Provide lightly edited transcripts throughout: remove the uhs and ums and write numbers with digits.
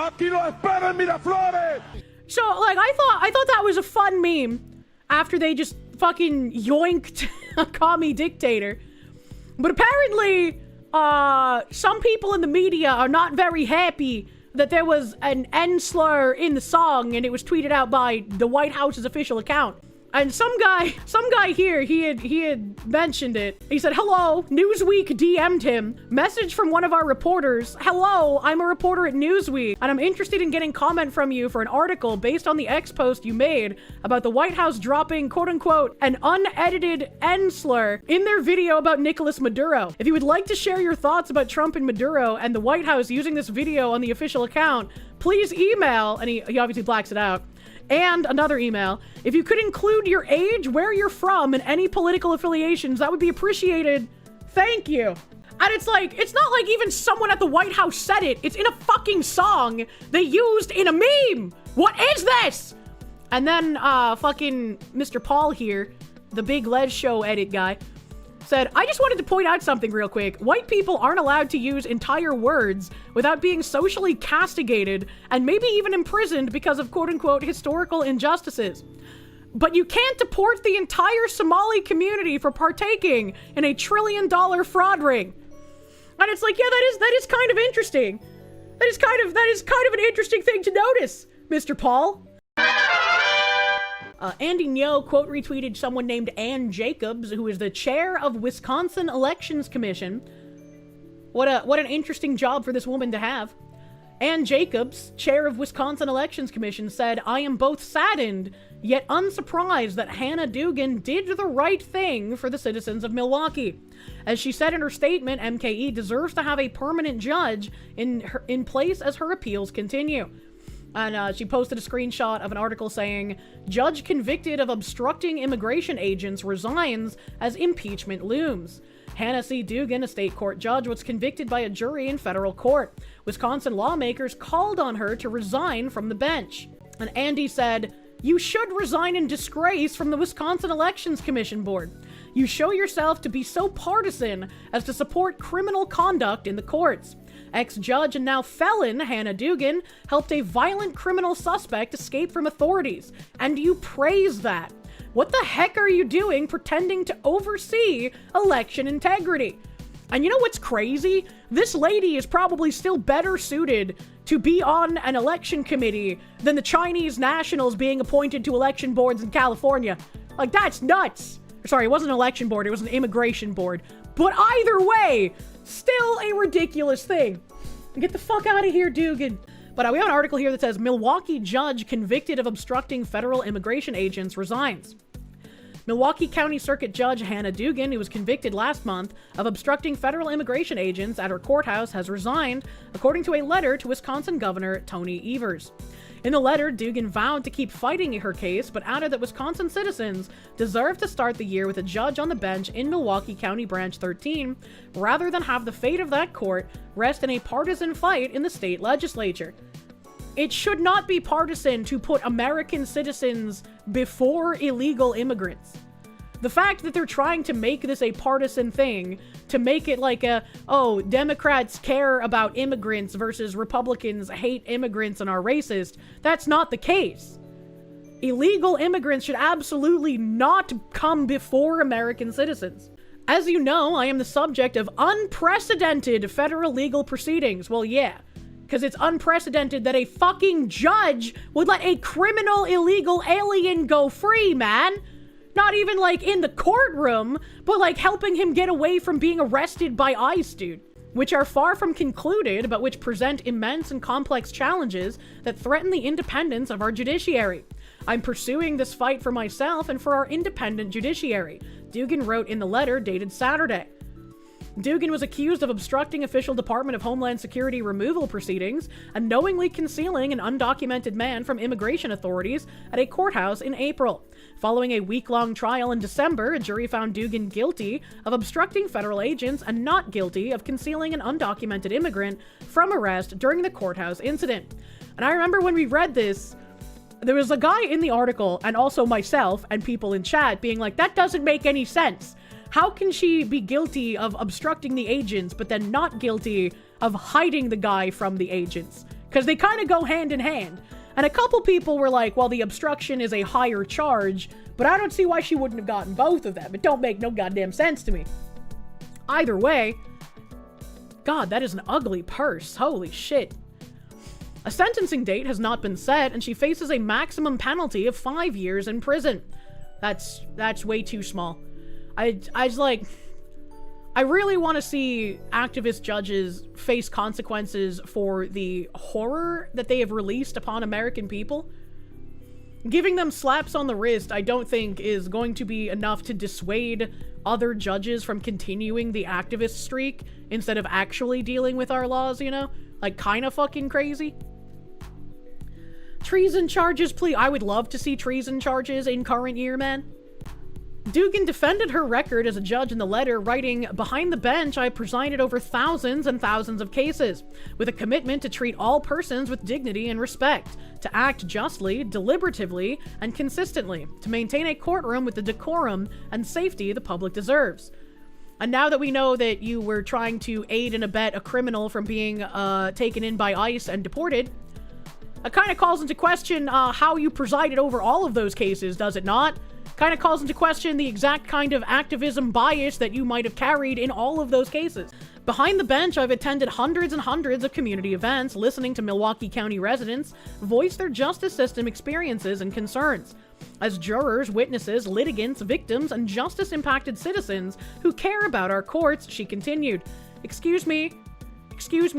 Aquí lo esperan, Miraflores! So, like, I thought that was a fun meme after they just fucking yoinked a commie dictator. But apparently, some people in the media are not very happy that there was an N slur in the song and it was tweeted out by the White House's official account. And some guy here, he had mentioned it. He said, hello, Newsweek DM'd him. Message from one of our reporters. Hello, I'm a reporter at Newsweek, and I'm interested in getting comment from you for an article based on the X post you made about the White House dropping, quote unquote, an unedited N slur in their video about Nicolas Maduro. If you would like to share your thoughts about Trump and Maduro and the White House using this video on the official account, please email, and he obviously blacks it out. And another email. If you could include your age, where you're from, and any political affiliations, that would be appreciated. Thank you. And it's like, it's not like even someone at the White House said it. It's in a fucking song they used in a meme. What is this? And then, fucking Mr. Paul here, the big Les Show edit guy, said, I just wanted to point out something real quick. White people aren't allowed to use entire words without being socially castigated and maybe even imprisoned because of quote-unquote historical injustices. But you can't deport the entire Somali community for partaking in a $1 trillion fraud ring. And it's like, yeah, that is kind of interesting. That is kind of an interesting thing to notice, Mr. Paul. Andy Ngo quote retweeted someone named Ann Jacobs, who is the chair of Wisconsin Elections Commission. What an interesting job for this woman to have. Ann Jacobs, chair of Wisconsin Elections Commission, said, I am both saddened, yet unsurprised that Hannah Dugan did the right thing for the citizens of Milwaukee. As she said in her statement, MKE deserves to have a permanent judge in place as her appeals continue. And she posted a screenshot of an article saying, Judge convicted of obstructing immigration agents resigns as impeachment looms. Hannah C. Dugan, a state court judge, was convicted by a jury in federal court. Wisconsin lawmakers called on her to resign from the bench. And Andy said, you should resign in disgrace from the Wisconsin Elections Commission Board. You show yourself to be so partisan as to support criminal conduct in the courts. Ex-judge and now felon Hannah Dugan helped a violent criminal suspect escape from authorities, and you praise that. What the heck are you doing pretending to oversee election integrity? And you know what's crazy? This lady is probably still better suited to be on an election committee than the Chinese nationals being appointed to election boards in California. Like, that's nuts. Sorry, it wasn't an election board, it was an immigration board. But either way, still a ridiculous thing. Get the fuck out of here, Dugan. But we have an article here that says, Milwaukee judge convicted of obstructing federal immigration agents resigns. Milwaukee County Circuit Judge Hannah Dugan, who was convicted last month of obstructing federal immigration agents at her courthouse, has resigned, according to a letter to Wisconsin Governor Tony Evers. In the letter, Dugan vowed to keep fighting her case, but added that Wisconsin citizens deserve to start the year with a judge on the bench in Milwaukee County Branch 13, rather than have the fate of that court rest in a partisan fight in the state legislature. It should not be partisan to put American citizens before illegal immigrants. The fact that they're trying to make this a partisan thing, to make it like oh, Democrats care about immigrants versus Republicans hate immigrants and are racist, that's not the case. Illegal immigrants should absolutely not come before American citizens. As you know, I am the subject of unprecedented federal legal proceedings. Well, yeah, because it's unprecedented that a fucking judge would let a criminal illegal alien go free, man. Not even, like, in the courtroom, but, like, helping him get away from being arrested by ICE, dude. Which are far from concluded, but which present immense and complex challenges that threaten the independence of our judiciary. I'm pursuing this fight for myself and for our independent judiciary, Dugan wrote in the letter dated Saturday. Dugan was accused of obstructing official Department of Homeland Security removal proceedings and knowingly concealing an undocumented man from immigration authorities at a courthouse in April. Following a week-long trial in December, a jury found Dugan guilty of obstructing federal agents and not guilty of concealing an undocumented immigrant from arrest during the courthouse incident. And I remember when we read this, there was a guy in the article, and also myself and people in chat, being like, that doesn't make any sense. How can she be guilty of obstructing the agents, but then not guilty of hiding the guy from the agents? because they kind of go hand in hand. And a couple people were like, well, the obstruction is a higher charge, but I don't see why she wouldn't have gotten both of them. It don't make no goddamn sense to me. Either way, God, that is an ugly purse. Holy shit. A sentencing date has not been set, and she faces a maximum penalty of 5 years in prison. That's way too small. I really want to see activist judges face consequences for the horror that they have released upon American people. Giving them slaps on the wrist, I don't think, is going to be enough to dissuade other judges from continuing the activist streak instead of actually dealing with our laws, you know? Like, kind of fucking crazy. Treason charges, please. I would love to see treason charges in current year, man. Dugan defended her record as a judge in the letter, writing, "Behind the bench, I presided over thousands and thousands of cases, with a commitment to treat all persons with dignity and respect, to act justly, deliberatively, and consistently, to maintain a courtroom with the decorum and safety the public deserves." And now that we know that you were trying to aid and abet a criminal from being taken in by ICE and deported, it kind of calls into question how you presided over all of those cases, does it not? Kind of calls into question the exact kind of activism bias that you might have carried in all of those cases. Behind the bench, I've attended hundreds and hundreds of community events, listening to Milwaukee County residents voice their justice system experiences and concerns. As jurors, witnesses, litigants, victims, and justice-impacted citizens who care about our courts, she continued. Excuse me,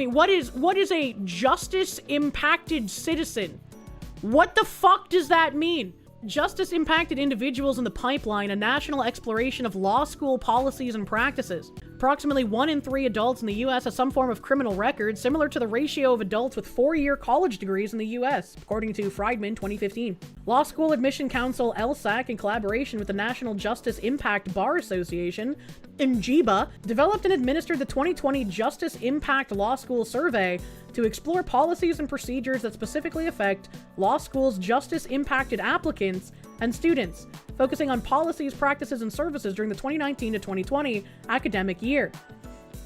what is a justice-impacted citizen? What the fuck does that mean? Justice-impacted individuals in the pipeline, a national exploration of law school policies and practices. Approximately 1 in 3 adults in the U.S. has some form of criminal record, similar to the ratio of adults with 4-year college degrees in the U.S., according to Friedman 2015. Law School Admission Council, LSAC, in collaboration with the National Justice Impact Bar Association, NJIBA, developed and administered the 2020 Justice Impact Law School Survey to explore policies and procedures that specifically affect law schools' justice-impacted applicants and students, focusing on policies, practices, and services during the 2019 to 2020 academic year.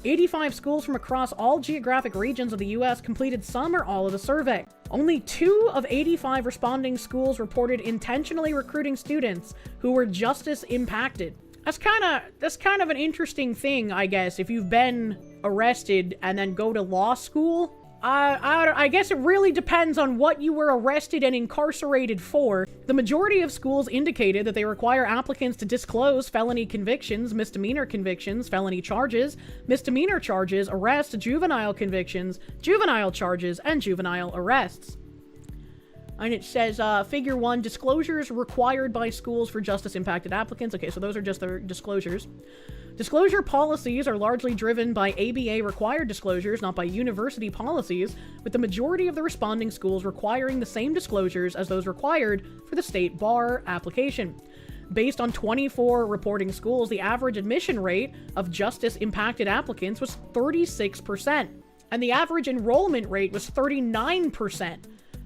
85 schools from across all geographic regions of the U.S. completed some or all of the survey. Only 2 of 85 responding schools reported intentionally recruiting students who were justice impacted. That's kind of an interesting thing, I guess, if you've been arrested and then go to law school. I guess it really depends on what you were arrested and incarcerated for. The majority of schools indicated that they require applicants to disclose felony convictions, misdemeanor convictions, felony charges, misdemeanor charges, arrests, juvenile convictions, juvenile charges, and juvenile arrests. And it says, Figure 1, disclosures required by schools for justice-impacted applicants. Okay, so those are just their disclosures. Disclosure policies are largely driven by ABA-required disclosures, not by university policies, with the majority of the responding schools requiring the same disclosures as those required for the state bar application. Based on 24 reporting schools, the average admission rate of justice-impacted applicants was 36%, and the average enrollment rate was 39%.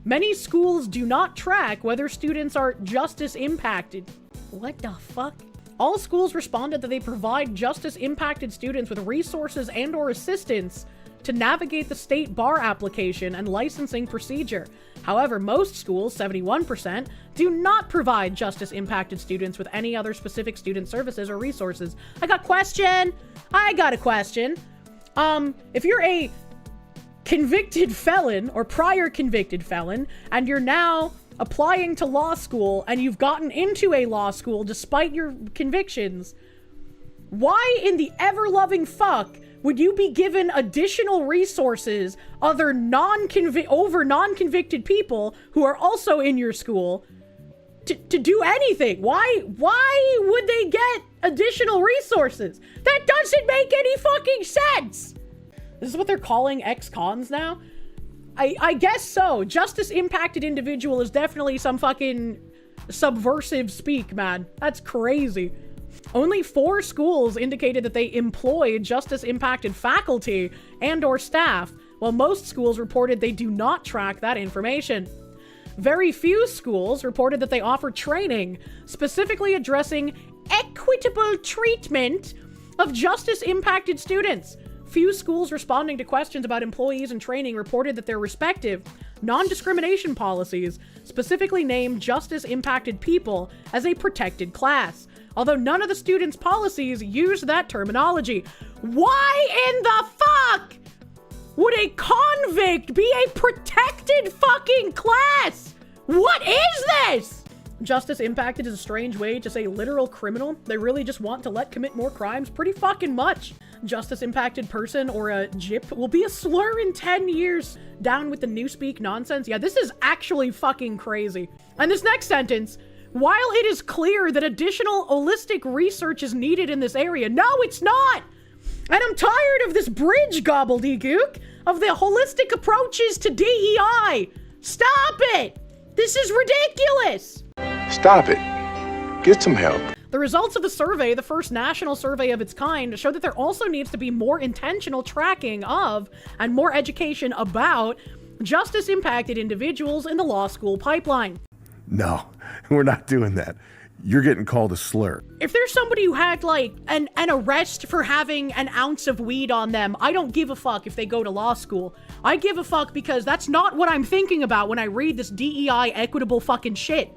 Many schools do not track whether students are justice-impacted. What the fuck? All schools responded that they provide justice-impacted students with resources and/or assistance to navigate the state bar application and licensing procedure. However, most schools, 71%, do not provide justice-impacted students with any other specific student services or resources. I got a question. If you're a convicted felon or prior convicted felon, and you're now applying to law school and you've gotten into a law school despite your convictions, why in the ever-loving fuck would you be given additional resources over non-convicted people who are also in your school to do anything? Why would they get additional resources? That doesn't make any fucking sense. This is what they're calling ex-cons now? I guess so. Justice-impacted individual is definitely some fucking subversive speak, man. That's crazy. Only 4 schools indicated that they employ justice-impacted faculty and/or staff, while most schools reported they do not track that information. Very few schools reported that they offer training specifically addressing equitable treatment of justice-impacted students. Few schools responding to questions about employees and training reported that their respective non-discrimination policies specifically named justice-impacted people as a protected class, although none of the students' policies used that terminology. Why in the fuck would a convict be a protected fucking class? What is this? Justice impacted is a strange way to say literal criminal. They really just want to commit more crimes pretty fucking much. Justice impacted person or a JIP will be a slur in 10 years. Down with the newspeak nonsense. Yeah, this is actually fucking crazy. And this next sentence, while it is clear that additional holistic research is needed in this area, no, it's not. And I'm tired of this bridge gobbledygook of the holistic approaches to DEI. Stop it. This is ridiculous. Stop it. Get some help. The results of the survey, the first national survey of its kind, show that there also needs to be more intentional tracking of and more education about justice-impacted individuals in the law school pipeline. No, we're not doing that. You're getting called a slur. If there's somebody who had like an arrest for having an ounce of weed on them, I don't give a fuck if they go to law school. I give a fuck because that's not what I'm thinking about when I read this DEI equitable fucking shit.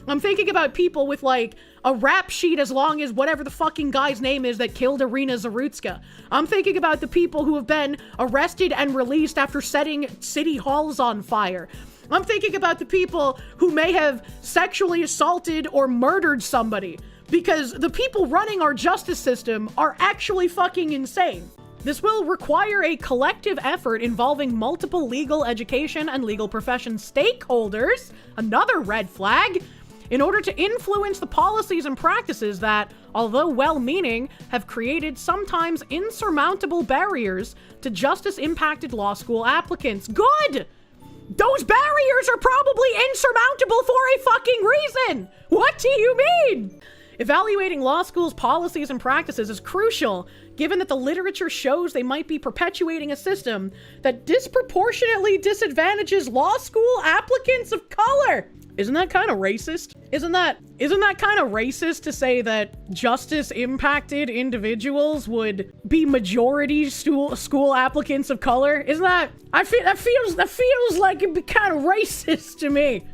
I'm thinking about people with like a rap sheet as long as whatever the fucking guy's name is that killed Irina Zarutska. I'm thinking about the people who have been arrested and released after setting city halls on fire. I'm thinking about the people who may have sexually assaulted or murdered somebody, because the people running our justice system are actually fucking insane. This will require a collective effort involving multiple legal education and legal profession stakeholders, another red flag, in order to influence the policies and practices that, although well-meaning, have created sometimes insurmountable barriers to justice-impacted law school applicants. Good! Those barriers are probably insurmountable for a fucking reason! What do you mean? Evaluating law schools' policies and practices is crucial, given that the literature shows they might be perpetuating a system that disproportionately disadvantages law school applicants of color. Isn't that kind of racist? Isn't that kind of racist to say that justice-impacted individuals would be majority school applicants of color? Isn't that? That feels like it'd be kind of racist to me.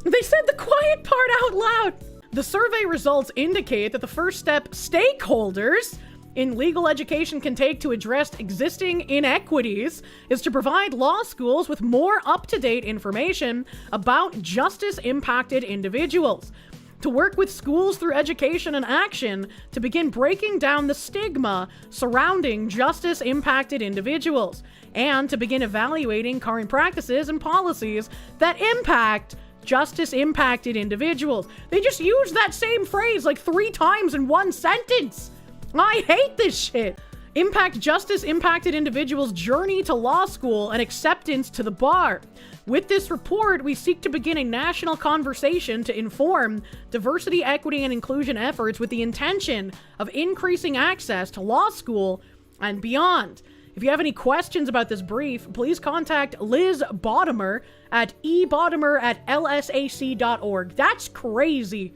They said the quiet part out loud. The survey results indicate that the first step stakeholders in legal education can take to address existing inequities is to provide law schools with more up-to-date information about justice-impacted individuals, to work with schools through education and action to begin breaking down the stigma surrounding justice-impacted individuals, and to begin evaluating current practices and policies that impact justice-impacted individuals. They just used that same phrase like 3 times in one sentence. I hate this shit. Impact justice-impacted individuals' journey to law school and acceptance to the bar. With this report, we seek to begin a national conversation to inform diversity, equity, and inclusion efforts with the intention of increasing access to law school and beyond. If you have any questions about this brief, please contact Liz Bottomer at ebottomer@lsac.org. That's crazy.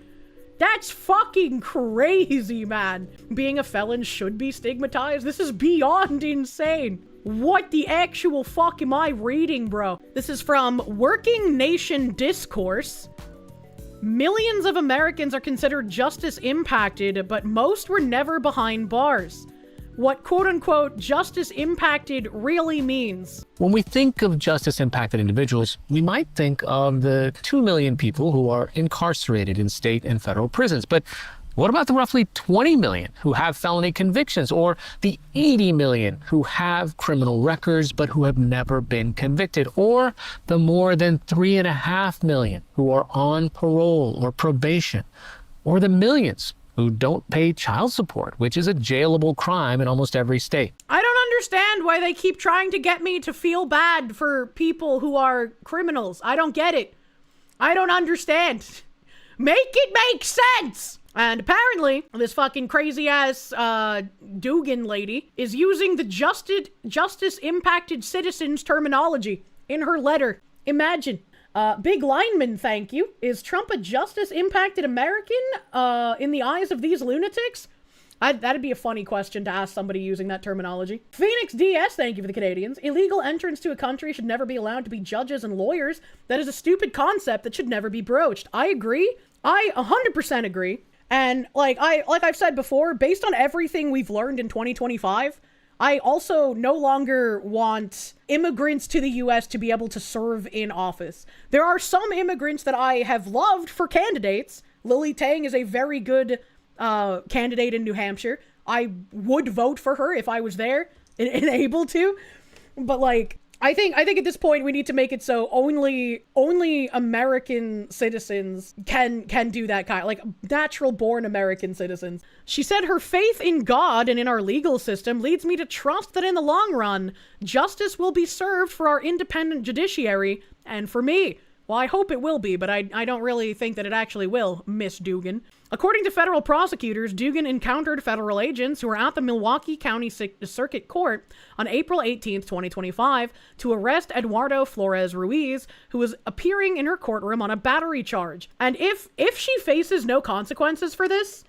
That's fucking crazy, man. Being a felon should be stigmatized. This is beyond insane. What the actual fuck am I reading, bro? This is from Working Nation Discourse. Millions of Americans are considered justice impacted, but most were never behind bars. What quote-unquote justice impacted really means. When we think of justice-impacted individuals, we might think of the 2 million people who are incarcerated in state and federal prisons. But what about the roughly 20 million who have felony convictions, or the 80 million who have criminal records but who have never been convicted, or the more than 3.5 million who are on parole or probation, or the millions who don't pay child support, which is a jailable crime in almost every state? I don't understand why they keep trying to get me to feel bad for people who are criminals. I don't get it. I don't understand. Make it make sense! And apparently, this fucking crazy-ass Dugan lady is using the justice-impacted citizens terminology in her letter. Imagine. Big lineman, thank you. Is Trump a justice-impacted American in the eyes of these lunatics? That'd be a funny question to ask somebody using that terminology. Phoenix DS, thank you for the Canadians. Illegal entrants to a country should never be allowed to be judges and lawyers. That is a stupid concept that should never be broached. I agree. I 100% agree. And like I've said before, based on everything we've learned in 2025, I also no longer want immigrants to the US to be able to serve in office. There are some immigrants that I have loved for candidates. Lily Tang is a very good candidate in New Hampshire. I would vote for her if I was there and able to. But like, I think at this point we need to make it so only American citizens can do that kind, like natural born American citizens. She said her faith in God and in our legal system leads me to trust that in the long run, justice will be served for our independent judiciary and for me. Well, I hope it will be, but I don't really think that it actually will, Miss Dugan. According to federal prosecutors, Dugan encountered federal agents who were at the Milwaukee County Circuit Court on April 18th, 2025, to arrest Eduardo Flores Ruiz, who was appearing in her courtroom on a battery charge. And if she faces no consequences for this,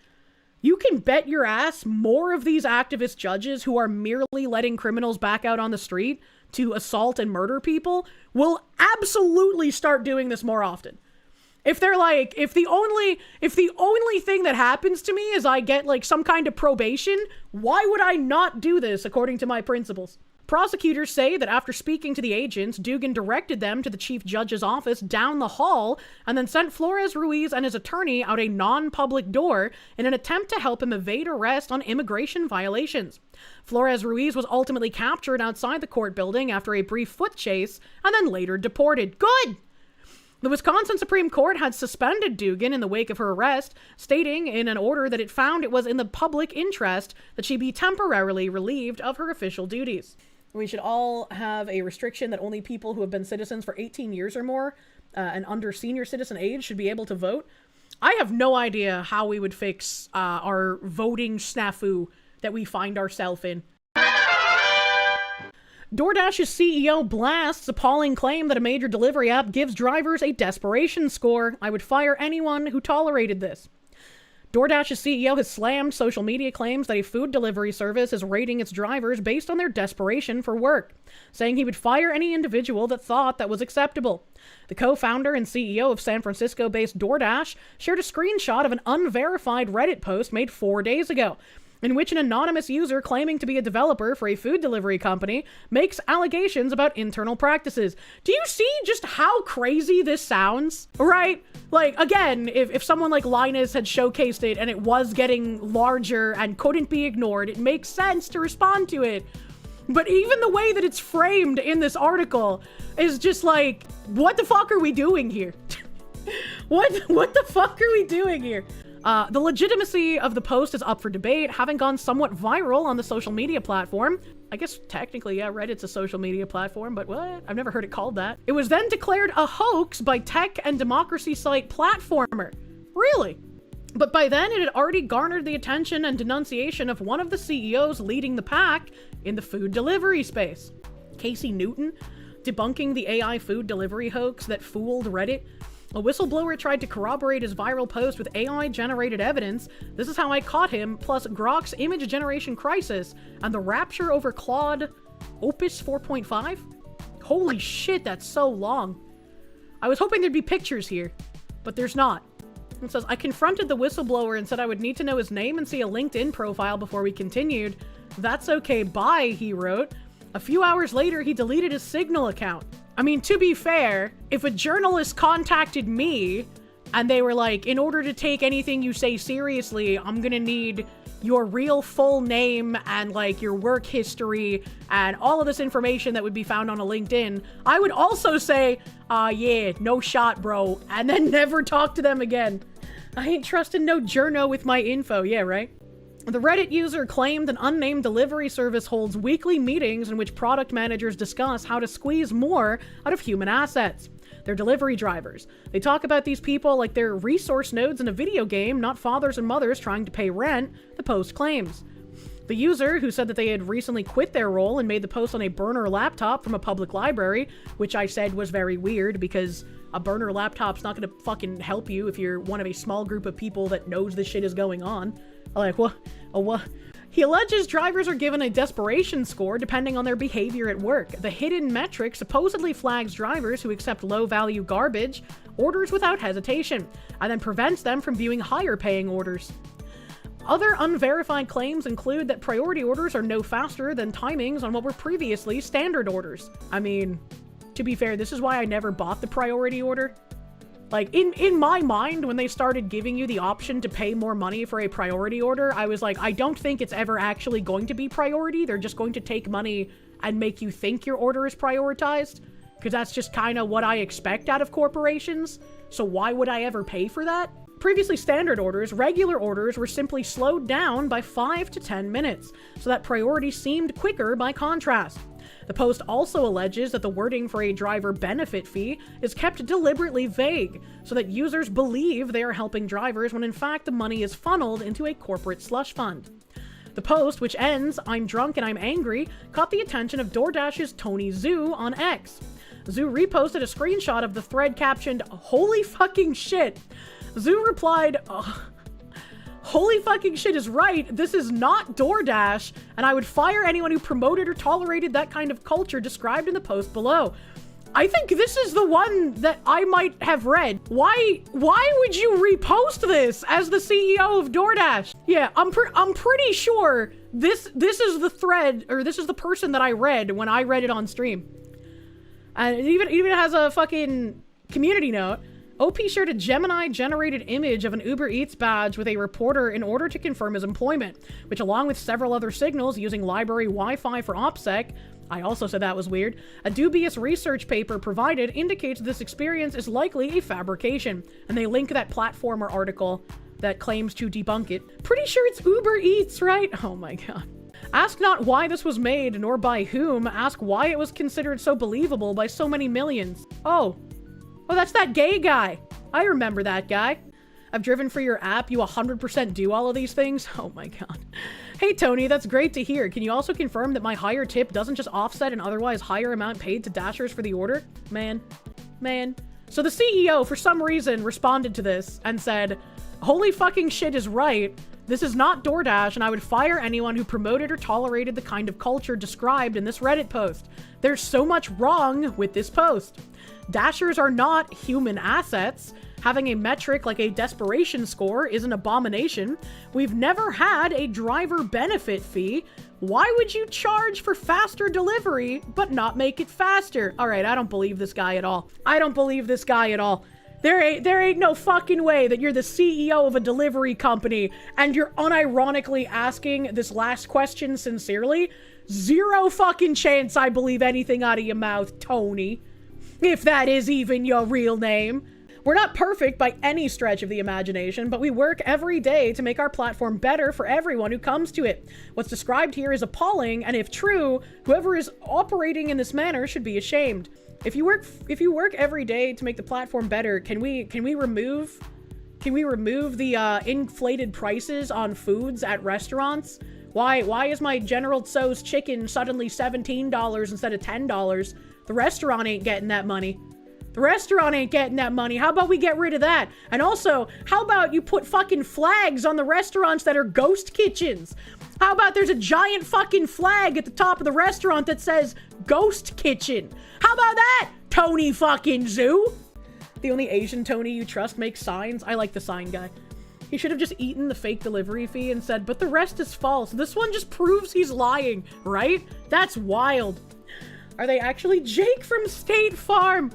you can bet your ass more of these activist judges who are merely letting criminals back out on the street to assault and murder people will absolutely start doing this more often. If they're like, if the only thing that happens to me is I get like some kind of probation, why would I not do this according to my principles? Prosecutors say that after speaking to the agents, Dugan directed them to the chief judge's office down the hall and then sent Flores Ruiz and his attorney out a non-public door in an attempt to help him evade arrest on immigration violations. Flores Ruiz was ultimately captured outside the court building after a brief foot chase and then later deported. Good! The Wisconsin Supreme Court had suspended Dugan in the wake of her arrest, stating in an order that it found it was in the public interest that she be temporarily relieved of her official duties. We should all have a restriction that only people who have been citizens for 18 years or more and under senior citizen age should be able to vote. I have no idea how we would fix our voting snafu that we find ourselves in. DoorDash's CEO blasts appalling claim that a major delivery app gives drivers a desperation score. I would fire anyone who tolerated this. DoorDash's CEO has slammed social media claims that a food delivery service is rating its drivers based on their desperation for work, saying he would fire any individual that thought that was acceptable. The co-founder and CEO of San Francisco-based DoorDash shared a screenshot of an unverified Reddit post made 4 days ago, in which an anonymous user claiming to be a developer for a food delivery company makes allegations about internal practices. Do you see just how crazy this sounds? Right? Like, again, if someone like Linus had showcased it and it was getting larger and couldn't be ignored, it makes sense to respond to it. But even the way that it's framed in this article is just like, what the fuck are we doing here? What the fuck are we doing here? The legitimacy of the post is up for debate, having gone somewhat viral on the social media platform. I guess technically, yeah, Reddit's a social media platform, but what? I've never heard it called that. It was then declared a hoax by tech and democracy site Platformer. Really? But by then, it had already garnered the attention and denunciation of one of the CEOs leading the pack in the food delivery space. Casey Newton, debunking the AI food delivery hoax that fooled Reddit. A whistleblower tried to corroborate his viral post with AI-generated evidence. This is how I caught him, plus Grok's image generation crisis, and the rapture over Claude Opus 4.5? Holy shit, that's so long. I was hoping there'd be pictures here, but there's not. It says, I confronted the whistleblower and said I would need to know his name and see a LinkedIn profile before we continued. That's okay, bye, he wrote. A few hours later, he deleted his Signal account. I mean, to be fair, if a journalist contacted me and they were like, in order to take anything you say seriously, I'm gonna need your real full name and like your work history and all of this information that would be found on a LinkedIn, I would also say, yeah, no shot, bro, and then never talk to them again. I ain't trusting no journo with my info, yeah, right? The Reddit user claimed an unnamed delivery service holds weekly meetings in which product managers discuss how to squeeze more out of human assets. They're delivery drivers. They talk about these people like they're resource nodes in a video game, not fathers and mothers trying to pay rent, the post claims. The user, who said that they had recently quit their role and made the post on a burner laptop from a public library, which I said was very weird because a burner laptop's not gonna fucking help you if you're one of a small group of people that knows this shit is going on. Like, He alleges drivers are given a desperation score depending on their behavior at work. The hidden metric supposedly flags drivers who accept low-value garbage orders without hesitation, and then prevents them from viewing higher-paying orders. Other unverified claims include that priority orders are no faster than timings on what were previously standard orders. I mean, to be fair, this is why I never bought the priority order. Like, in my mind, when they started giving you the option to pay more money for a priority order, I was like, I don't think it's ever actually going to be priority. They're just going to take money and make you think your order is prioritized. Because that's just kind of what I expect out of corporations. So why would I ever pay for that? Previously standard orders, regular orders were simply slowed down by 5 to 10 minutes, so that priority seemed quicker by contrast. The post also alleges that the wording for a driver benefit fee is kept deliberately vague, so that users believe they are helping drivers when in fact the money is funneled into a corporate slush fund. The post, which ends, "I'm drunk and I'm angry," caught the attention of DoorDash's Tony Zhu on X. Zhu reposted a screenshot of the thread captioned, "Holy fucking shit." Zhu replied, "Holy fucking shit is right, this is not DoorDash, and I would fire anyone who promoted or tolerated that kind of culture described in the post below." I think this is the one that I might have read. Why would you repost this as the CEO of DoorDash? Yeah, I'm pretty sure this is the thread, or this is the person that I read when I read it on stream. And it even has a fucking community note. OP shared a Gemini-generated image of an Uber Eats badge with a reporter in order to confirm his employment, which along with several other signals using library Wi-Fi for OPSEC, I also said that was weird, a dubious research paper provided indicates this experience is likely a fabrication, and they link that platformer article that claims to debunk it. Pretty sure it's Uber Eats, right? Oh my god. Ask not why this was made, nor by whom, ask why it was considered so believable by so many millions. Oh, that's that gay guy. I remember that guy. I've driven for your app. You 100% do all of these things? Oh my god. Hey Tony, that's great to hear. Can you also confirm that my higher tip doesn't just offset an otherwise higher amount paid to Dashers for the order? Man. So the CEO, for some reason, responded to this and said, "Holy fucking shit is right. This is not DoorDash, and I would fire anyone who promoted or tolerated the kind of culture described in this Reddit post. There's so much wrong with this post. Dashers are not human assets. Having a metric like a desperation score is an abomination. We've never had a driver benefit fee. Why would you charge for faster delivery, but not make it faster?" All right, I don't believe this guy at all. There ain't no fucking way that you're the CEO of a delivery company and you're unironically asking this last question sincerely. Zero fucking chance I believe anything out of your mouth, Tony. If that is even your real name. We're not perfect by any stretch of the imagination, but we work every day to make our platform better for everyone who comes to it. What's described here is appalling, and if true, whoever is operating in this manner should be ashamed. If you work every day to make the platform better, can we remove the inflated prices on foods at restaurants? Why is my General Tso's chicken suddenly $17 instead of $10? The restaurant ain't getting that money. How about we get rid of that? And also, how about you put fucking flags on the restaurants that are ghost kitchens? How about there's a giant fucking flag at the top of the restaurant that says ghost kitchen? How about that, Tony fucking Zhu? The only Asian Tony you trust makes signs. I like the sign guy. He should have just eaten the fake delivery fee and said, "But the rest is false." This one just proves he's lying, right? That's wild. Are they actually Jake from State Farm?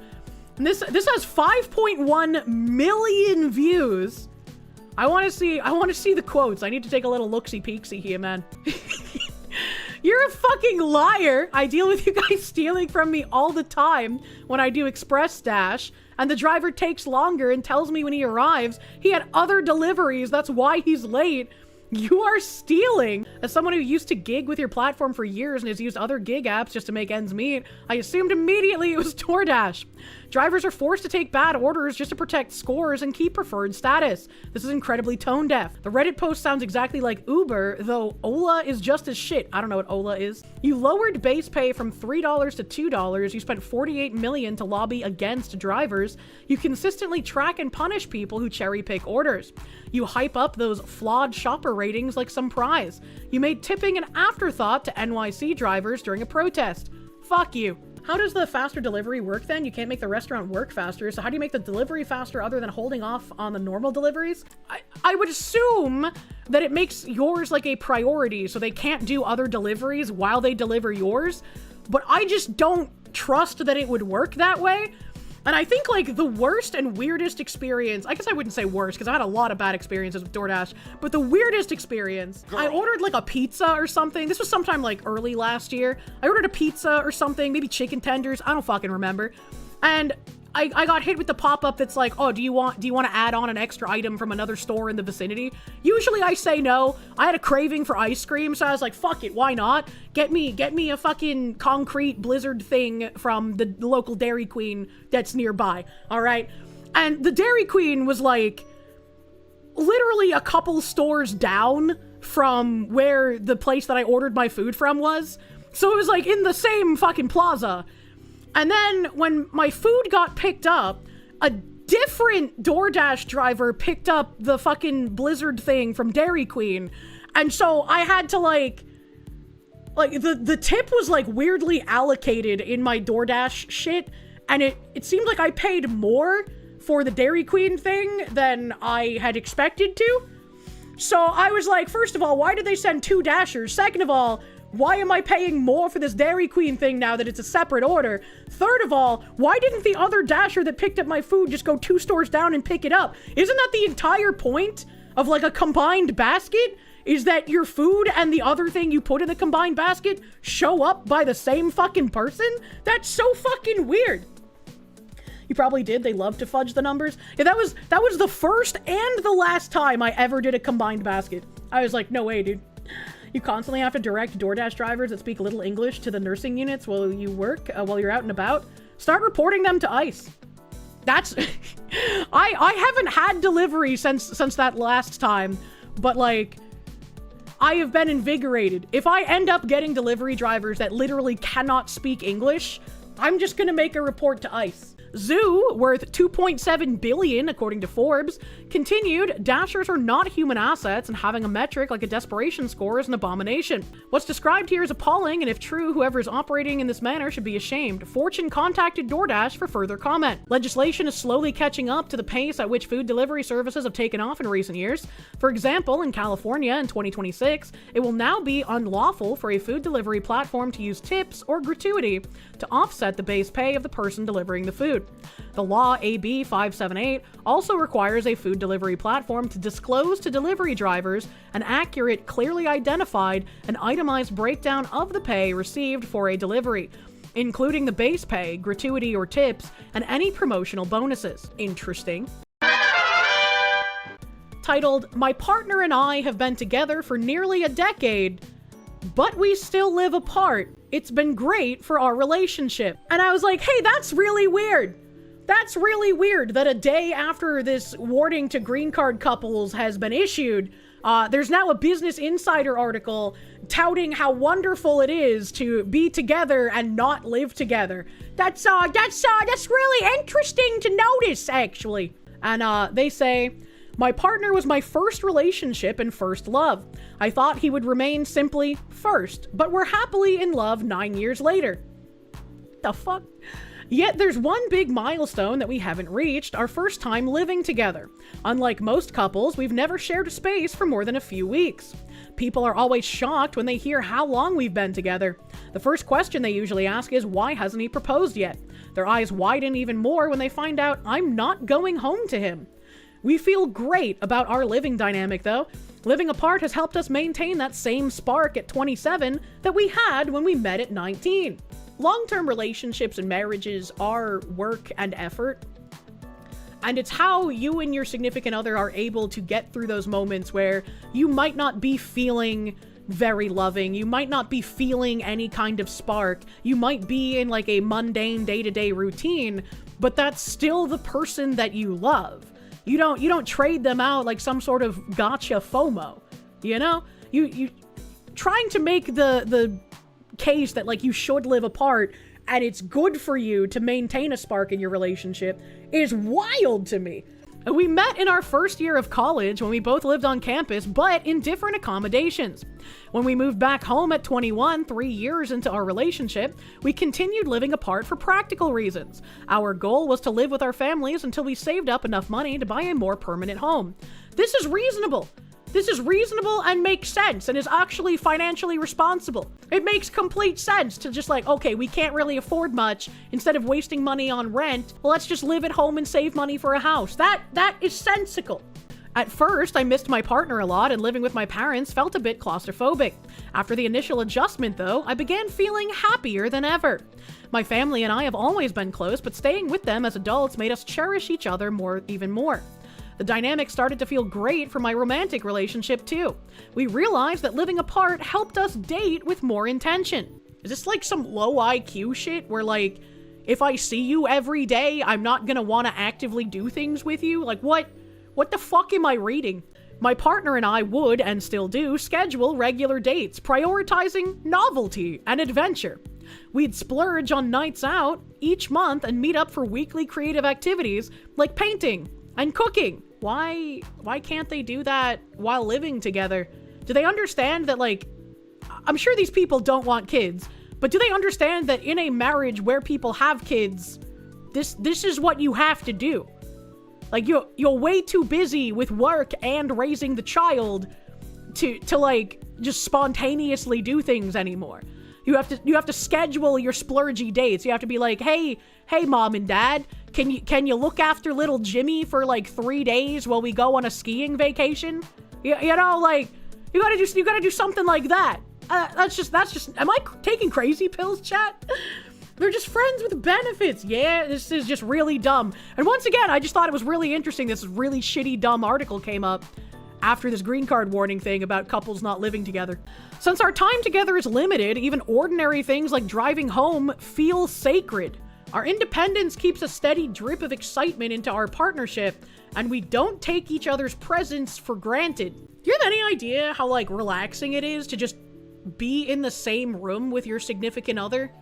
And this has 5.1 million views. I want to see the quotes. I need to take a little look-see-peeksy here, man. You're a fucking liar. I deal with you guys stealing from me all the time when I do Express Dash, and the driver takes longer and tells me when he arrives he had other deliveries. That's why he's late. You are stealing. As someone who used to gig with your platform for years and has used other gig apps just to make ends meet, I assumed immediately it was DoorDash. Drivers are forced to take bad orders just to protect scores and keep preferred status. This is incredibly tone deaf. The Reddit post sounds exactly like Uber, though Ola is just as shit. I don't know what Ola is. You lowered base pay from $3 to $2. You spent $48 million to lobby against drivers. You consistently track and punish people who cherry pick orders. You hype up those flawed shopper ratings like some prize. You made tipping an afterthought to NYC drivers during a protest. Fuck you. How does the faster delivery work then? You can't make the restaurant work faster, so how do you make the delivery faster other than holding off on the normal deliveries? I would assume that it makes yours like a priority, so they can't do other deliveries while they deliver yours, but I just don't trust that it would work that way. And I think like the worst and weirdest experience, I guess I wouldn't say worst because I had a lot of bad experiences with DoorDash, but the weirdest experience, I ordered like a pizza or something. This was sometime like early last year. I ordered a pizza or something, maybe chicken tenders. I don't fucking remember. And I got hit with the pop-up that's like, oh, do you want to add on an extra item from another store in the vicinity? Usually I say no. I had a craving for ice cream, so I was like, fuck it, why not? Get me a fucking concrete blizzard thing from the local Dairy Queen that's nearby, all right? And the Dairy Queen was like literally a couple stores down from where the place that I ordered my food from was. So it was like in the same fucking plaza. And then when my food got picked up, a different DoorDash driver picked up the fucking blizzard thing from Dairy Queen. And so I had to like the tip was like weirdly allocated in my DoorDash shit. And it seemed like I paid more for the Dairy Queen thing than I had expected to. So I was like, first of all, why did they send 2 Dashers? Second of all, why am I paying more for this Dairy Queen thing now that it's a separate order? Third of all, why didn't the other Dasher that picked up my food just go 2 stores down and pick it up? Isn't that the entire point of like a combined basket? Is that your food and the other thing you put in the combined basket show up by the same fucking person? That's so fucking weird. You probably did. They love to fudge the numbers. Yeah, that was the first and the last time I ever did a combined basket. I was like, no way, dude. You constantly have to direct DoorDash drivers that speak little English to the nursing units while you work, while you're out and about. Start reporting them to ICE. That's... I haven't had delivery since that last time, but like, I have been invigorated. If I end up getting delivery drivers that literally cannot speak English, I'm just gonna make a report to ICE. Zoo, worth $2.7 billion according to Forbes, continued, Dashers are not human assets and having a metric like a Desperation Score is an abomination. What's described here is appalling, and if true, whoever is operating in this manner should be ashamed. Fortune contacted DoorDash for further comment. Legislation is slowly catching up to the pace at which food delivery services have taken off in recent years. For example, in California in 2026, it will now be unlawful for a food delivery platform to use tips or gratuity to offset the base pay of the person delivering the food. The law AB 578 also requires a food delivery platform to disclose to delivery drivers an accurate, clearly identified, and itemized breakdown of the pay received for a delivery, including the base pay, gratuity or tips, and any promotional bonuses. Interesting. Titled, My Partner and I Have Been Together for Nearly a Decade, but we still live apart. It's been great for our relationship. And I was like, hey, that's really weird. That's really weird that a day after this warning to green card couples has been issued, there's now a Business Insider article touting how wonderful it is to be together and not live together. That's really interesting to notice, actually. And they say, my partner was my first relationship and first love. I thought he would remain simply first, but we're happily in love 9 years later. The fuck? Yet there's one big milestone that we haven't reached, our first time living together. Unlike most couples, we've never shared a space for more than a few weeks. People are always shocked when they hear how long we've been together. The first question they usually ask is, why hasn't he proposed yet? Their eyes widen even more when they find out I'm not going home to him. We feel great about our living dynamic, though. Living apart has helped us maintain that same spark at 27 that we had when we met at 19. Long-term relationships and marriages are work and effort. And it's how you and your significant other are able to get through those moments where you might not be feeling very loving. You might not be feeling any kind of spark. You might be in like a mundane day-to-day routine, but that's still the person that you love. You don't trade them out like some sort of gotcha FOMO, you know? You trying to make the case that like you should live apart and it's good for you to maintain a spark in your relationship is wild to me. We met in our first year of college when we both lived on campus, but in different accommodations. When we moved back home at 21, 3 years into our relationship, we continued living apart for practical reasons. Our goal was to live with our families until we saved up enough money to buy a more permanent home. This is reasonable. This is reasonable and makes sense and is actually financially responsible. It makes complete sense to just like, okay, we can't really afford much. Instead of wasting money on rent, let's just live at home and save money for a house. That is sensical. At first, I missed my partner a lot and living with my parents felt a bit claustrophobic. After the initial adjustment though, I began feeling happier than ever. My family and I have always been close, but staying with them as adults made us cherish each other even more. The dynamic started to feel great for my romantic relationship too. We realized that living apart helped us date with more intention. Is this like some low IQ shit where like, if I see you every day, I'm not gonna want to actively do things with you? Like what the fuck am I reading? My partner and I would, and still do, schedule regular dates, prioritizing novelty and adventure. We'd splurge on nights out each month and meet up for weekly creative activities like painting and cooking. Why can't they do that while living together? Do they understand that, like, I'm sure these people don't want kids, but do they understand that in a marriage where people have kids, this is what you have to do? Like, you're way too busy with work and raising the child to like just spontaneously do things anymore. You have to schedule your splurgy dates. You have to be like, hey mom and dad, can you look after little Jimmy for like 3 days while we go on a skiing vacation? You know, like you gotta do something like that. That's just. Am I taking crazy pills, chat? They're just friends with benefits. Yeah, this is just really dumb. And once again, I just thought it was really interesting. This really shitty, dumb article came up after this green card warning thing about couples not living together. Since our time together is limited, even ordinary things like driving home feel sacred. Our independence keeps a steady drip of excitement into our partnership, and we don't take each other's presence for granted. Do you have any idea how, like, relaxing it is to just be in the same room with your significant other?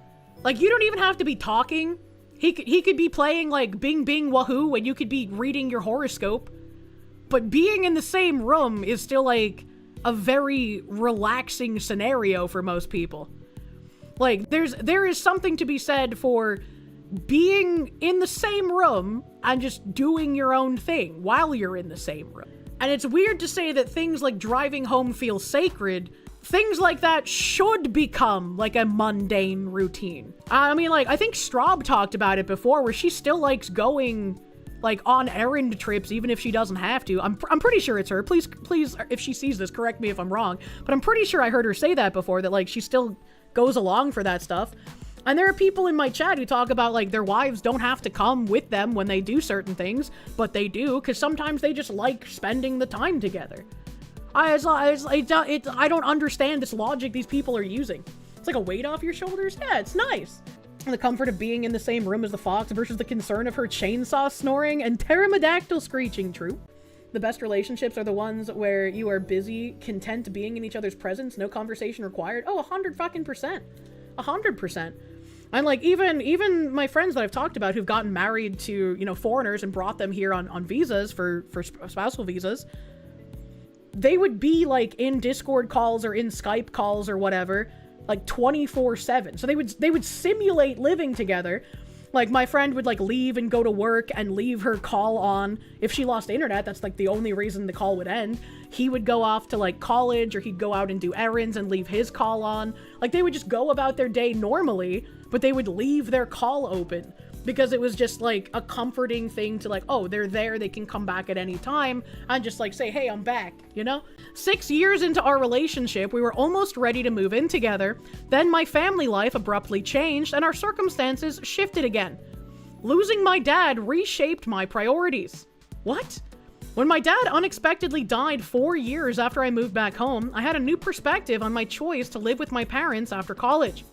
Like, you don't even have to be talking. He could be playing, like, Bing Bing Wahoo, and you could be reading your horoscope. But being in the same room is still, like, a very relaxing scenario for most people. Like, there is something to be said for being in the same room and just doing your own thing while you're in the same room. And it's weird to say that things like driving home feel sacred. Things like that should become like a mundane routine. I mean, like, I think Straub talked about it before where she still likes going like on errand trips even if she doesn't have to. I'm pretty sure it's her. Please, if she sees this, correct me if I'm wrong. But I'm pretty sure I heard her say that before, that like she still goes along for that stuff. And there are people in my chat who talk about like their wives don't have to come with them when they do certain things, but they do because sometimes they just like spending the time together. I don't understand this logic these people are using. It's like a weight off your shoulders. Yeah, it's nice. And the comfort of being in the same room as the fox versus the concern of her chainsaw snoring and pterodactyl screeching. True. The best relationships are the ones where you are busy, content being in each other's presence, no conversation required. Oh, 100%. 100%. And like even my friends that I've talked about who've gotten married to, you know, foreigners and brought them here on visas for spousal visas, they would be like in Discord calls or in Skype calls or whatever, like 24/7. So they would simulate living together. Like my friend would like leave and go to work and leave her call on. If she lost internet, that's like the only reason the call would end. He would go off to like college, or he'd go out and do errands and leave his call on. Like they would just go about their day normally, but they would leave their call open because it was just like a comforting thing to like, oh, they're there, they can come back at any time and just like say, hey, I'm back, you know? 6 years into our relationship, we were almost ready to move in together. Then my family life abruptly changed and our circumstances shifted again. Losing my dad reshaped my priorities. What? When my dad unexpectedly died 4 years after I moved back home, I had a new perspective on my choice to live with my parents after college.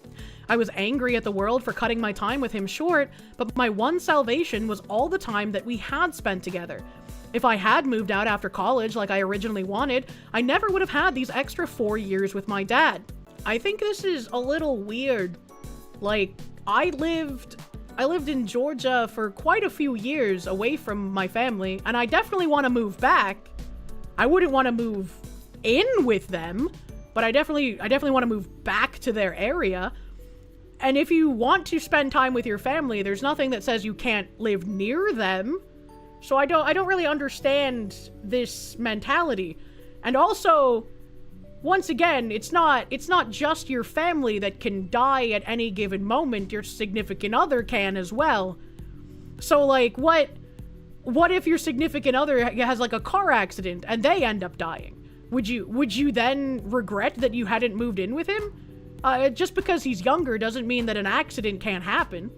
I was angry at the world for cutting my time with him short, but my one salvation was all the time that we had spent together. If I had moved out after college like I originally wanted, I never would have had these extra 4 years with my dad. I think this is a little weird. Like, I lived in Georgia for quite a few years away from my family, and I definitely want to move back. I wouldn't want to move in with them, but I definitely want to move back to their area. And if you want to spend time with your family, there's nothing that says you can't live near them. So I don't really understand this mentality. And also, once again, it's not just your family that can die at any given moment. Your significant other can as well. So like, what if your significant other has like a car accident and they end up dying? Would you then regret that you hadn't moved in with him? Just because he's younger doesn't mean that an accident can't happen.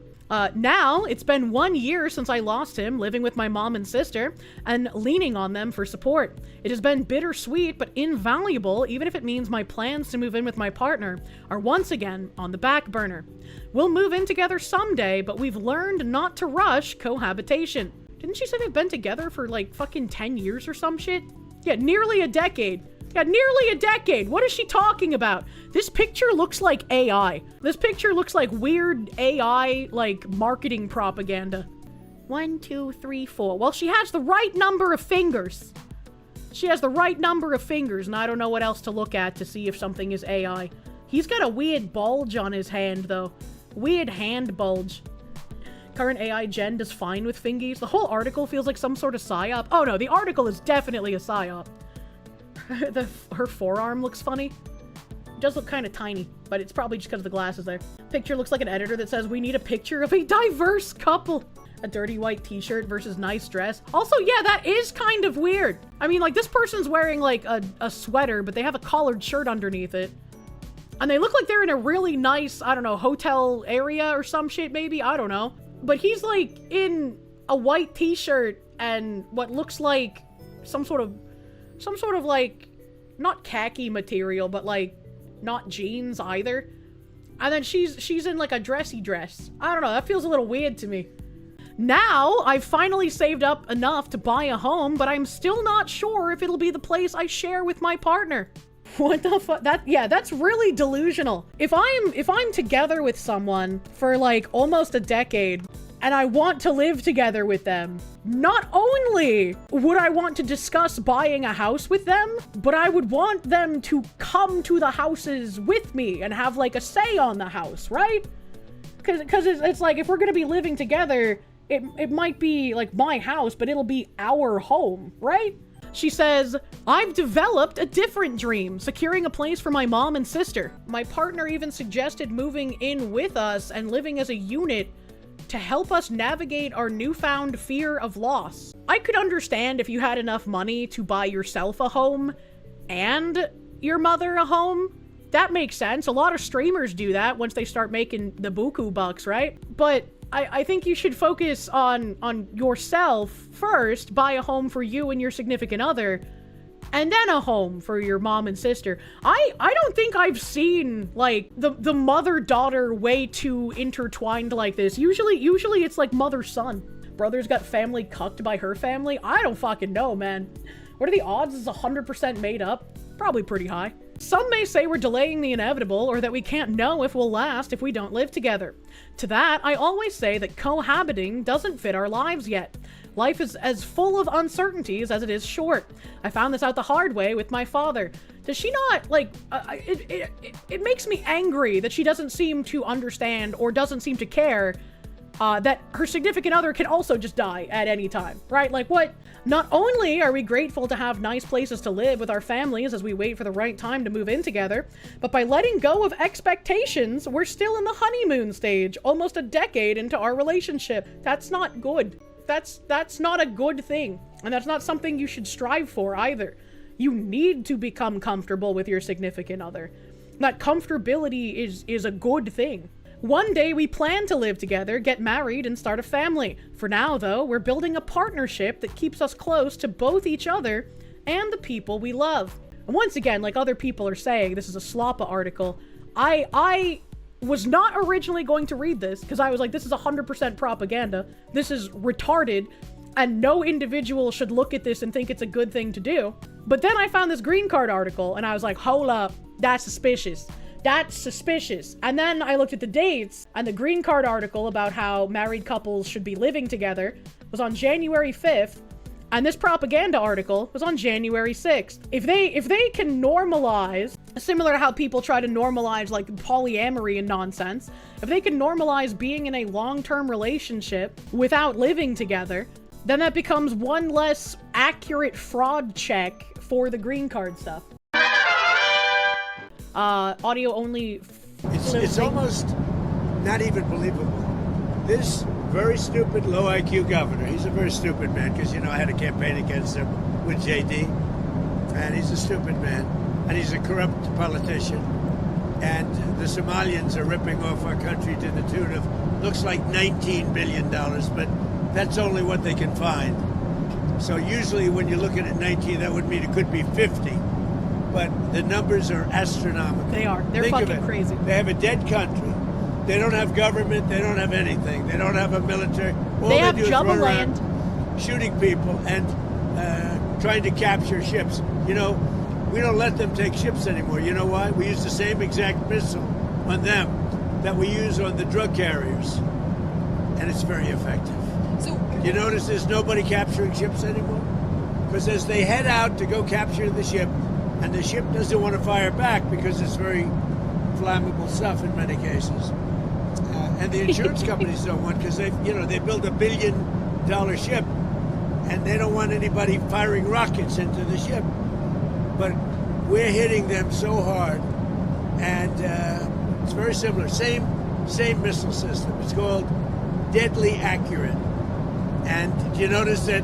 Now, it's been 1 year since I lost him, living with my mom and sister, and leaning on them for support. It has been bittersweet, but invaluable, even if it means my plans to move in with my partner are once again on the back burner. We'll move in together someday, but we've learned not to rush cohabitation. Didn't she say they've been together for like fucking 10 years or some shit? Yeah, nearly a decade. Yeah, nearly a decade. What is she talking about? This picture looks like AI. This picture looks like weird AI, like, marketing propaganda. 1, 2, 3, 4. Well, she has the right number of fingers. She has the right number of fingers, and I don't know what else to look at to see if something is AI. He's got a weird bulge on his hand, though. Weird hand bulge. Current AI gen does fine with fingies. The whole article feels like some sort of psyop. Oh no, the article is definitely a psyop. Her forearm looks funny. It does look kind of tiny, but it's probably just because of the glasses there. Picture looks like an editor that says, we need a picture of a diverse couple. A dirty white t-shirt versus nice dress. Also, yeah, that is kind of weird. I mean, like, this person's wearing, like, a sweater, but they have a collared shirt underneath it. And they look like they're in a really nice, I don't know, hotel area or some shit, maybe? I don't know. But he's, like, in a white t-shirt and what looks like some sort of like, not khaki material, but like, not jeans either. And then she's in like a dressy dress. I don't know, that feels a little weird to me. Now, I've finally saved up enough to buy a home, but I'm still not sure if it'll be the place I share with my partner. What the fuck? That's really delusional. If I'm together with someone for like almost a decade, and I want to live together with them, not only would I want to discuss buying a house with them, but I would want them to come to the houses with me and have like a say on the house, right? Because it's like, if we're gonna be living together, it might be like my house, but it'll be our home, right? She says, I've developed a different dream, securing a place for my mom and sister. My partner even suggested moving in with us and living as a unit to help us navigate our newfound fear of loss. I could understand if you had enough money to buy yourself a home and your mother a home. That makes sense. A lot of streamers do that once they start making the buku bucks, right? But I think you should focus on yourself first, buy a home for you and your significant other, and then a home for your mom and sister. I don't think I've seen, like, the mother-daughter way too intertwined like this. Usually it's like mother-son. Brother's got family cucked by her family. I don't fucking know, man. What are the odds is 100% made up? Probably pretty high. Some may say we're delaying the inevitable, or that we can't know if we'll last if we don't live together. To that, I always say that cohabiting doesn't fit our lives yet. Life is as full of uncertainties as it is short. I found this out the hard way with my father. Does she not, like, it makes me angry that she doesn't seem to understand or doesn't seem to care that her significant other can also just die at any time, right? Like, what? Not only are we grateful to have nice places to live with our families as we wait for the right time to move in together, but by letting go of expectations, we're still in the honeymoon stage, almost a decade into our relationship. That's not good. That's not a good thing. And that's not something you should strive for either. You need to become comfortable with your significant other. That comfortability is a good thing. One day we plan to live together, get married, and start a family. For now, though, we're building a partnership that keeps us close to both each other and the people we love. And once again, like other people are saying, this is a Sloppa article. I was not originally going to read this because I was like, this is 100% propaganda. This is retarded, and no individual should look at this and think it's a good thing to do. But then I found this green card article, and I was like, hold up, that's suspicious. That's suspicious. And then I looked at the dates, and the green card article about how married couples should be living together was on January 5th, and this propaganda article was on January 6th. If they can normalize, similar to how people try to normalize like polyamory and nonsense, if they can normalize being in a long-term relationship without living together, then that becomes one less accurate fraud check for the green card stuff. Audio only. It's almost not even believable. This very stupid, low IQ governor, he's a very stupid man, because, I had a campaign against him with JD, and he's a stupid man, and he's a corrupt politician, and the Somalians are ripping off our country to the tune of, looks like $19 billion, but that's only what they can find. So usually when you're looking at 19, that would mean it could be 50. But the numbers are astronomical. They are. They're Think fucking crazy. They have a dead country. They don't have government. They don't have anything. They don't have a military. All they have do is Jubba run land, around shooting people and trying to capture ships. We don't let them take ships anymore. You know why? We use the same exact missile on them that we use on the drug carriers, and it's very effective. So you notice there's nobody capturing ships anymore? Because as they head out to go capture the ship, and the ship doesn't want to fire back because it's very flammable stuff in many cases. And the insurance companies don't want, because they build $1 billion ship, and they don't want anybody firing rockets into the ship. But we're hitting them so hard, and it's very similar. Same missile system. It's called Deadly Accurate. And do you notice that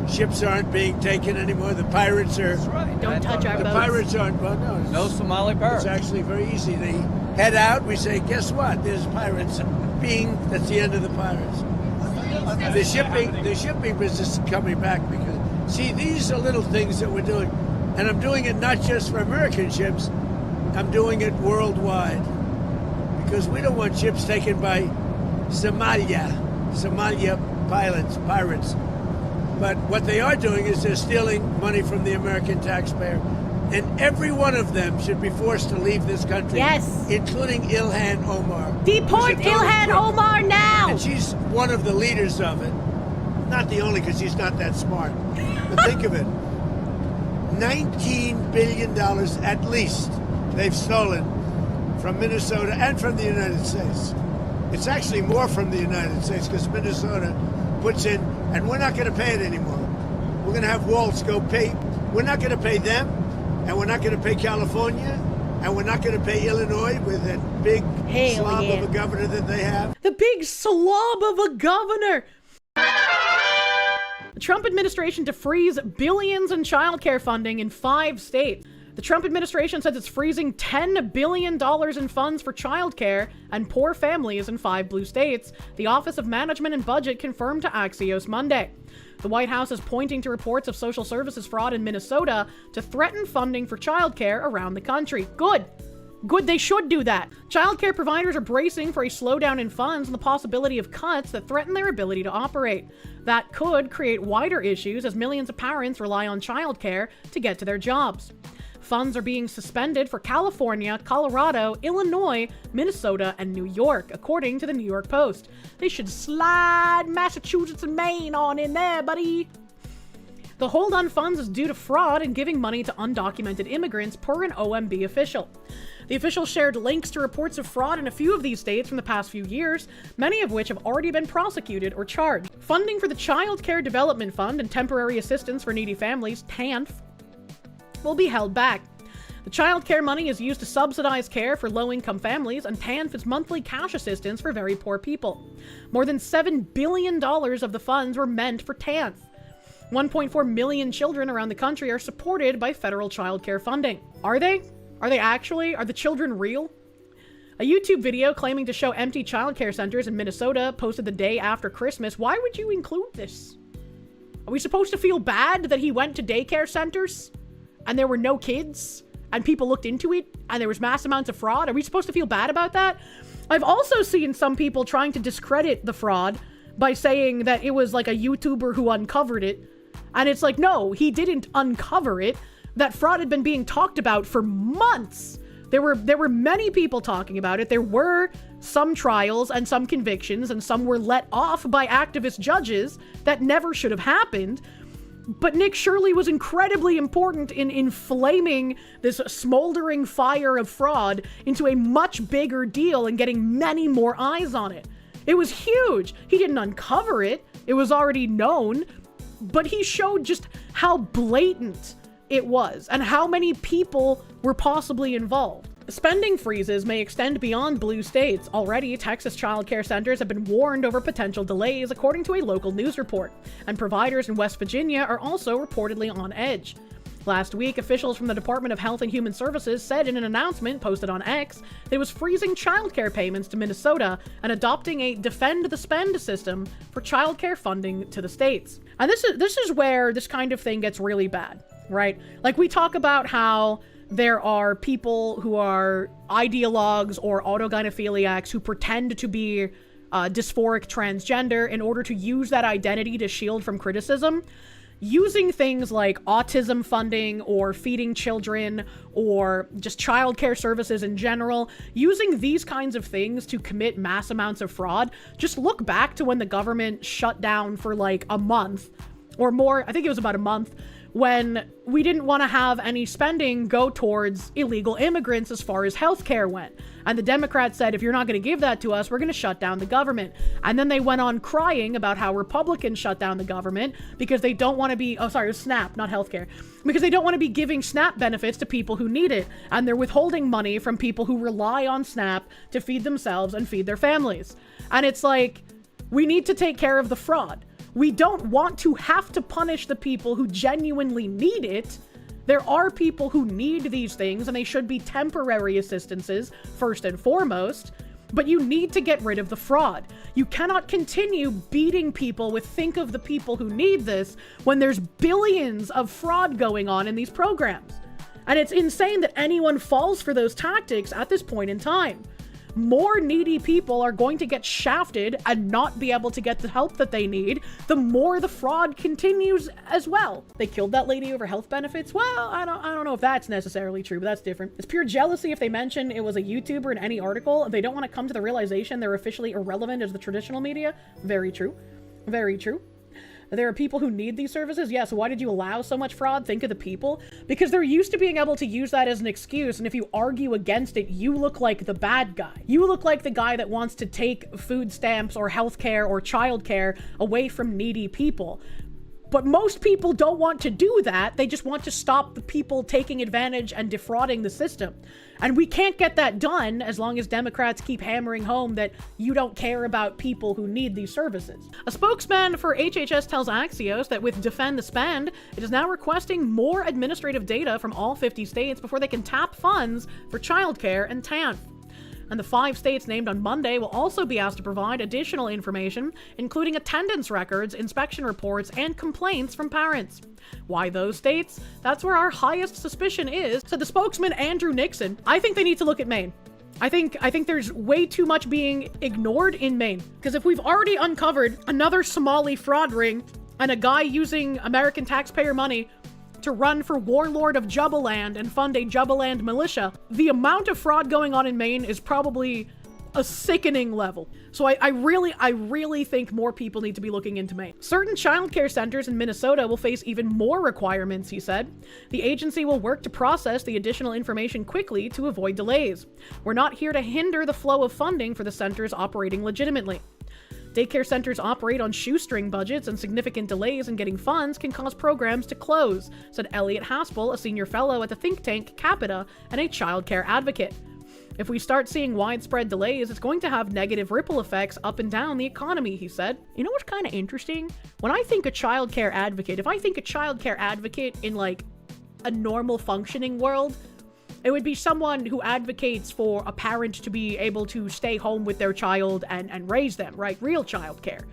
ships aren't being taken anymore? The pirates are. That's right. Don't touch our The boats. pirates aren't. Well, no. No Somali pirates. It's actually very easy. They head out. We say, guess what? There's pirates. Bing. That's the end of the pirates. The shipping business is coming back, because see, these are little things that we're doing, and I'm doing it not just for American ships. I'm doing it worldwide, because we don't want ships taken by Somalia pirates. But what they are doing is they're stealing money from the American taxpayer. And every one of them should be forced to leave this country. Yes. Including Ilhan Omar. Deport Ilhan Omar now! And she's one of the leaders of it. Not the only, because she's not that smart. But think of it. $19 billion at least they've stolen from Minnesota and from the United States. It's actually more from the United States, because Minnesota puts in, and we're not going to pay it anymore. We're going to have Waltz go pay. We're not going to pay them, and we're not going to pay California, and we're not going to pay Illinois with that big slob of a governor that they have. The big slob of a governor! The Trump administration to freeze billions in childcare funding in 5 states. The Trump administration says it's freezing $10 billion in funds for childcare and poor families in 5 blue states, the Office of Management and Budget confirmed to Axios Monday. The White House is pointing to reports of social services fraud in Minnesota to threaten funding for childcare around the country. Good, they should do that. Childcare providers are bracing for a slowdown in funds and the possibility of cuts that threaten their ability to operate. That could create wider issues as millions of parents rely on childcare to get to their jobs. Funds are being suspended for California, Colorado, Illinois, Minnesota, and New York, according to the New York Post. They should slide Massachusetts and Maine on in there, buddy. The hold on funds is due to fraud and giving money to undocumented immigrants, per an OMB official. The official shared links to reports of fraud in a few of these states from the past few years, many of which have already been prosecuted or charged. Funding for the Child Care Development Fund and Temporary Assistance for Needy Families, TANF, will be held back. The child care money is used to subsidize care for low-income families, and TANF is monthly cash assistance for very poor people. More than $7 billion of the funds were meant for TANF. 1.4 million children around the country are supported by federal child care funding. Are they? Are they actually? Are the children real? A YouTube video claiming to show empty childcare centers in Minnesota posted the day after Christmas. Why would you include this? Are we supposed to feel bad that he went to daycare centers and there were no kids and people looked into it and there was mass amounts of fraud? Are we supposed to feel bad about that? I've also seen some people trying to discredit the fraud by saying that it was like a YouTuber who uncovered it. And it's like, no, he didn't uncover it. That fraud had been being talked about for months. There were many people talking about it. There were some trials and some convictions, and some were let off by activist judges that never should have happened. But Nick Shirley was incredibly important in inflaming this smoldering fire of fraud into a much bigger deal and getting many more eyes on it. It was huge. He didn't uncover it. It was already known, but he showed just how blatant it was and how many people were possibly involved. Spending freezes may extend beyond blue states. Already, Texas child care centers have been warned over potential delays, according to a local news report, and providers in West Virginia are also reportedly on edge. Last week, officials from the Department of Health and Human Services said in an announcement posted on X that it was freezing childcare payments to Minnesota and adopting a defend the spend system for childcare funding to the states. And this is where this kind of thing gets really bad, right? Like, we talk about how there are people who are ideologues or autogynephiliacs who pretend to be dysphoric transgender in order to use that identity to shield from criticism. Using things like autism funding or feeding children or just childcare services in general, using these kinds of things to commit mass amounts of fraud. Just look back to when the government shut down for like a month or more. I think it was about a month, when we didn't want to have any spending go towards illegal immigrants as far as healthcare went. And the Democrats said, if you're not going to give that to us, we're going to shut down the government. And then they went on crying about how Republicans shut down the government because they don't want to be, it was SNAP, not healthcare, because they don't want to be giving SNAP benefits to people who need it. And they're withholding money from people who rely on SNAP to feed themselves and feed their families. And it's like, we need to take care of the fraud. We don't want to have to punish the people who genuinely need it. There are people who need these things, and they should be temporary assistances, first and foremost. But you need to get rid of the fraud. You cannot continue beating people with think of the people who need this when there's billions of fraud going on in these programs. And it's insane that anyone falls for those tactics at this point in time. More needy people are going to get shafted and not be able to get the help that they need, the more the fraud continues as well. They killed that lady over health benefits? Well, I don't know if that's necessarily true, but that's different. It's pure jealousy if they mention it was a YouTuber in any article. They don't want to come to the realization they're officially irrelevant as the traditional media. Very true. Very true. There are people who need these services. Yeah, so why did you allow so much fraud? Think of the people. Because they're used to being able to use that as an excuse, and if you argue against it, you look like the bad guy. You look like the guy that wants to take food stamps or healthcare or childcare away from needy people. But most people don't want to do that. They just want to stop the people taking advantage and defrauding the system. And we can't get that done as long as Democrats keep hammering home that you don't care about people who need these services. A spokesman for HHS tells Axios that with Defend the Spend, it is now requesting more administrative data from all 50 states before they can tap funds for childcare and TANF. And the 5 states named on Monday will also be asked to provide additional information, including attendance records, inspection reports, and complaints from parents. Why those states? That's where our highest suspicion is, said the spokesman Andrew Nixon. I think they need to look at Maine. I think there's way too much being ignored in Maine. Because if we've already uncovered another Somali fraud ring and a guy using American taxpayer money to run for warlord of Jubaland and fund a Jubaland militia, the amount of fraud going on in Maine is probably a sickening level. So I really think more people need to be looking into Maine. Certain childcare centers in Minnesota will face even more requirements, he said. The agency will work to process the additional information quickly to avoid delays. We're not here to hinder the flow of funding for the centers operating legitimately. Daycare centers operate on shoestring budgets, and significant delays in getting funds can cause programs to close, said Elliot Haspel, a senior fellow at the think tank Capita and a childcare advocate. If we start seeing widespread delays, it's going to have negative ripple effects up and down the economy, he said. You know what's kind of interesting? When I think a childcare advocate, if I think a childcare advocate in like a normal functioning world, It would be someone who advocates for a parent to be able to stay home with their child and raise them, right? Real childcare.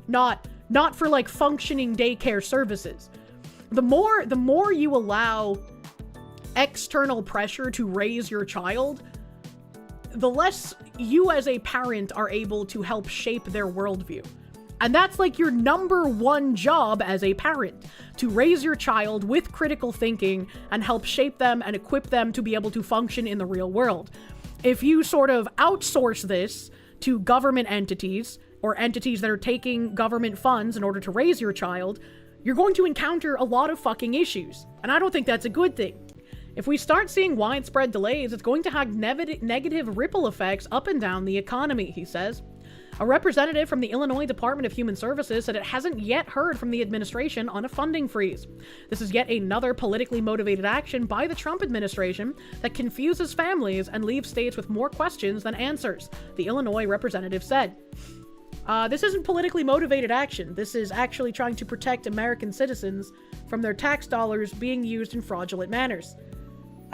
Not for like functioning daycare services. The more you allow external pressure to raise your child, the less you as a parent are able to help shape their worldview. And that's like your number one job as a parent, to raise your child with critical thinking and help shape them and equip them to be able to function in the real world. If you sort of outsource this to government entities or entities that are taking government funds in order to raise your child, you're going to encounter a lot of fucking issues. And I don't think that's a good thing. If we start seeing widespread delays, it's going to have negative ripple effects up and down the economy, he says. A representative from the Illinois Department of Human Services said it hasn't yet heard from the administration on a funding freeze. This is yet another politically motivated action by the Trump administration that confuses families and leaves states with more questions than answers, the Illinois representative said. This isn't politically motivated action. This is actually trying to protect American citizens from their tax dollars being used in fraudulent manners.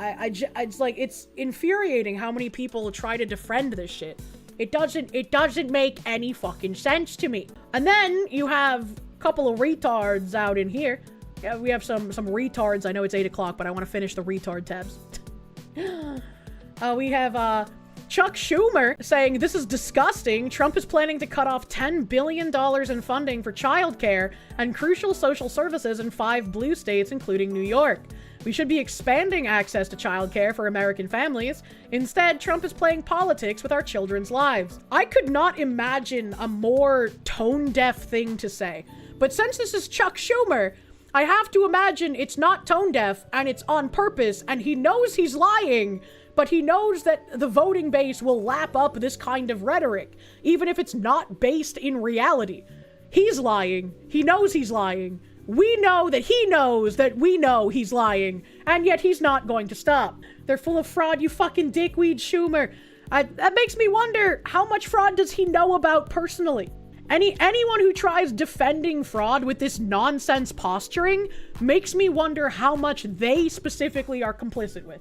It's like, it's infuriating how many people try to defend this shit. It doesn't make any fucking sense to me. And then you have a couple of retards out in here. Yeah, we have some retards. I know it's 8 o'clock, but I want to finish the retard tabs. We have Chuck Schumer saying, "This is disgusting. Trump is planning to cut off $10 billion in funding for childcare and crucial social services in 5 blue states, including New York. We should be expanding access to childcare for American families. Instead, Trump is playing politics with our children's lives." I could not imagine a more tone-deaf thing to say. But since this is Chuck Schumer, I have to imagine it's not tone-deaf and it's on purpose, and he knows he's lying, but he knows that the voting base will lap up this kind of rhetoric, even if it's not based in reality. He's lying. He knows he's lying. We know that he knows that we know he's lying, and yet he's not going to stop. They're full of fraud, you fucking dickweed, Schumer. That makes me wonder, how much fraud does he know about personally? Anyone who tries defending fraud with this nonsense posturing makes me wonder how much they specifically are complicit with.